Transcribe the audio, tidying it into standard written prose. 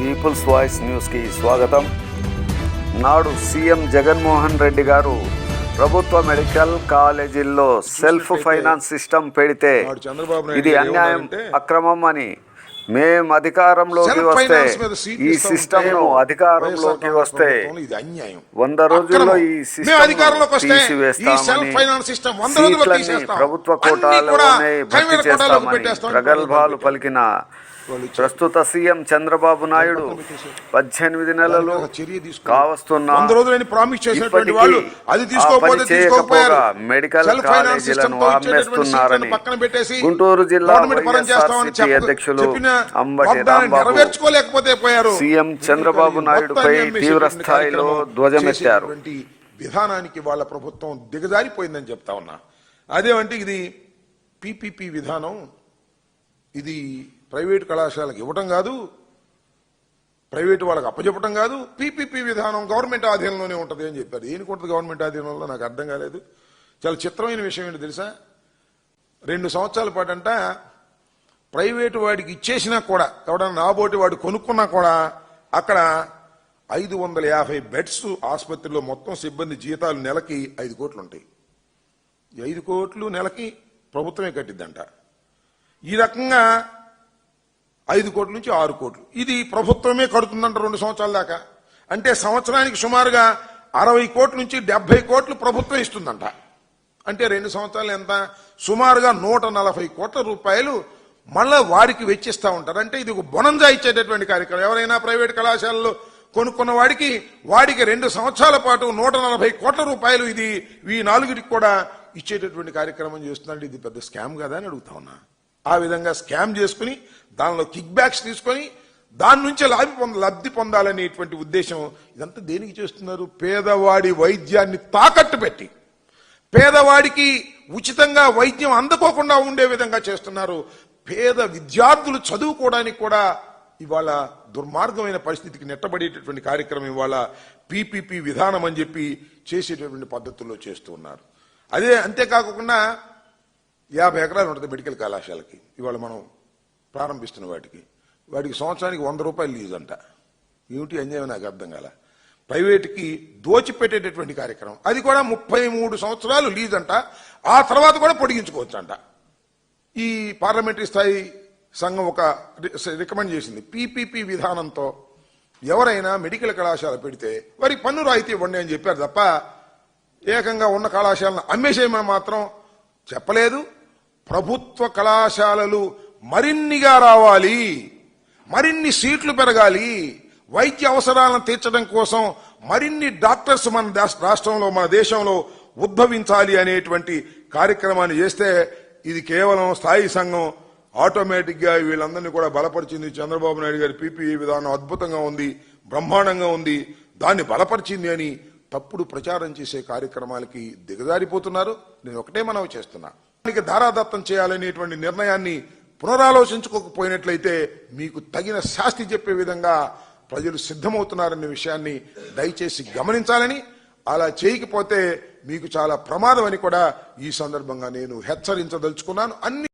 Peoples voice న్యూస్కి స్వాగతం. నాడు సీఎం జగన్మోహన్ రెడ్డి గారు ప్రభుత్వ మెడికల్ కాలేజీల్లో సెల్ఫ్ ఫైనాన్స్ సిస్టమ్ పెడితే ఇది అన్యాయం, అక్రమం అని మేము అధికారంలోకి వస్తే ఈ సిస్టమ్ను అధికారంలోకి వస్తే 100 రోజుల్లో ఈ సిస్టమ్ తీసివేస్తామని, సీట్లన్నీ ప్రభుత్వ కోటాలోనే భర్తీ చేస్తామని ప్రగల్భాలు పలికిన ప్రస్తుత సీఎం చంద్రబాబు నాయుడు 18 నెలలు కావస్తున్నా మెడికల్ కాలేజీలను అమ్మేస్తున్నారని గుంటూరు జిల్లా వైఎస్ఆర్సీపీ అధ్యక్షులు అంబటి రాంబాబు సీఎం చంద్రబాబు నాయుడుపై తీవ్ర స్థాయిలో ధ్వజమెత్తారు. విధానానికి వాళ్ళ ప్రభుత్వం దిగజారిపోయిందని చెప్తా ఉన్నా. అదేమంటే ఇది పీపీపీ విధానం, ఇది ప్రైవేటు కళాశాలకు ఇవ్వటం కాదు, ప్రైవేటు వాళ్ళకి అప్పచెప్పటం కాదు. పీపీపీ విధానం గవర్నమెంట్ ఆధీనంలోనే ఉంటుంది అని చెప్పారు. దేనికి ఉంటుంది గవర్నమెంట్ ఆధీనంలో? నాకు అర్థం కాలేదు. చాలా చిత్రమైన విషయం ఏంటి తెలుసా? 2 సంవత్సరాల పాటు అంట ప్రైవేటు వాడికి ఇచ్చేసినా కూడా, ఎవడన్నా నాబోటి వాడు కొనుక్కున్నా కూడా అక్కడ 550 బెడ్స్ ఆసుపత్రిలో మొత్తం సిబ్బంది జీతాలు నెలకి 5 కోట్లు ఉంటాయి. 5 కోట్లు నెలకి ప్రభుత్వమే కట్టిద్దంట. ఈ రకంగా 5 కోట్ల నుంచి 6 కోట్లు ఇది ప్రభుత్వమే కడుతుందంట 2 సంవత్సరాల దాకా. అంటే సంవత్సరానికి సుమారుగా 60 కోట్ల నుంచి 70 కోట్లు ప్రభుత్వం ఇస్తుందంట. అంటే 2 సంవత్సరాలు ఎంత? సుమారుగా 140 కోట్ల రూపాయలు మళ్ళా వారికి వెచ్చిస్తూ ఉంటారు. అంటే ఇది ఒక బొనంజా ఇచ్చేటటువంటి కార్యక్రమం. ఎవరైనా ప్రైవేట్ కళాశాలలో కొనుక్కున్న వాడికి 2 సంవత్సరాల పాటు 140 కోట్ల రూపాయలు ఇది ఈ 4టికి కూడా ఇచ్చేటటువంటి కార్యక్రమం చేస్తున్నాడు. ఇది పెద్ద స్కామ్ కదా అని అడుగుతా ఉన్నా. ఆ విధంగా స్కామ్ చేసుకుని దానిలో కిక్ బ్యాక్స్ తీసుకొని దాని నుంచే లబ్ధి పొందాలనేటువంటి ఉద్దేశం. ఇదంతా దేనికి చేస్తున్నారు? పేదవాడి వైద్యాన్ని తాకట్టు పెట్టి పేదవాడికి ఉచితంగా వైద్యం అందుకోకుండా ఉండే విధంగా చేస్తున్నారు. పేద విద్యార్థులు చదువుకోవడానికి కూడా ఇవాళ దుర్మార్గమైన పరిస్థితికి నెట్టబడేటటువంటి కార్యక్రమం ఇవాళ పీపీపీ విధానం అని చెప్పి చేసేటటువంటి పద్ధతుల్లో చేస్తూ ఉన్నారు. అదే అంతేకాకుండా 50 ఎకరాలు ఉంటుంది మెడికల్ కళాశాలకి. ఇవాళ మనం ప్రారంభిస్తున్న వాటికి సంవత్సరానికి 100 రూపాయలు లీజ్ అంట. ఏమిటి అన్యాయం నాకు అర్థం కాల. ప్రైవేట్కి దోచిపెట్టేటటువంటి కార్యక్రమం. అది కూడా 33 సంవత్సరాలు లీజ్ అంట. ఆ తర్వాత కూడా పొడిగించుకోవచ్చు అంట. ఈ పార్లమెంటరీ స్థాయి సంఘం ఒక రికమెండ్ చేసింది, పీపీపీ విధానంతో ఎవరైనా మెడికల్ కళాశాల పెడితే వారికి పన్ను రాయితీ ఇవ్వండి అని చెప్పారు తప్ప ఏకంగా ఉన్న కళాశాలను అమ్మేసేయమని మాత్రం చెప్పలేదు. ప్రభుత్వ కళాశాలలు మరిన్నిగా రావాలి, మరిన్ని సీట్లు పెరగాలి, వైద్య అవసరాలను తీర్చడం కోసం మరిన్ని డాక్టర్స్ మన రాష్ట్రంలో మన దేశంలో ఉద్భవించాలి అనేటువంటి కార్యక్రమాన్ని చేస్తే ఇది కేవలం స్థాయి సంఘం ఆటోమేటిక్ గా వీళ్ళందరినీ కూడా బలపరిచింది. చంద్రబాబు నాయుడు గారి పీపీఈ విధానం అద్భుతంగా ఉంది, బ్రహ్మాండంగా ఉంది, దాన్ని బలపరిచింది అని తప్పుడు ప్రచారం చేసే కార్యక్రమాలకి దిగజారిపోతున్నారు. నేను ఒకటే మనవి చేస్తున్నా, ధారాదత్తం చేయాలనేటువంటి నిర్ణయాన్ని పునరాలోచించుకోకపోయినట్లయితే మీకు తగిన శాస్తి చెప్పే విధంగా ప్రజలు సిద్ధమవుతున్నారనే విషయాన్ని దయచేసి గమనించాలని, అలా చేయకపోతే మీకు చాలా ప్రమాదం అని కూడా ఈ సందర్భంగా నేను హెచ్చరించదలుచుకున్నాను.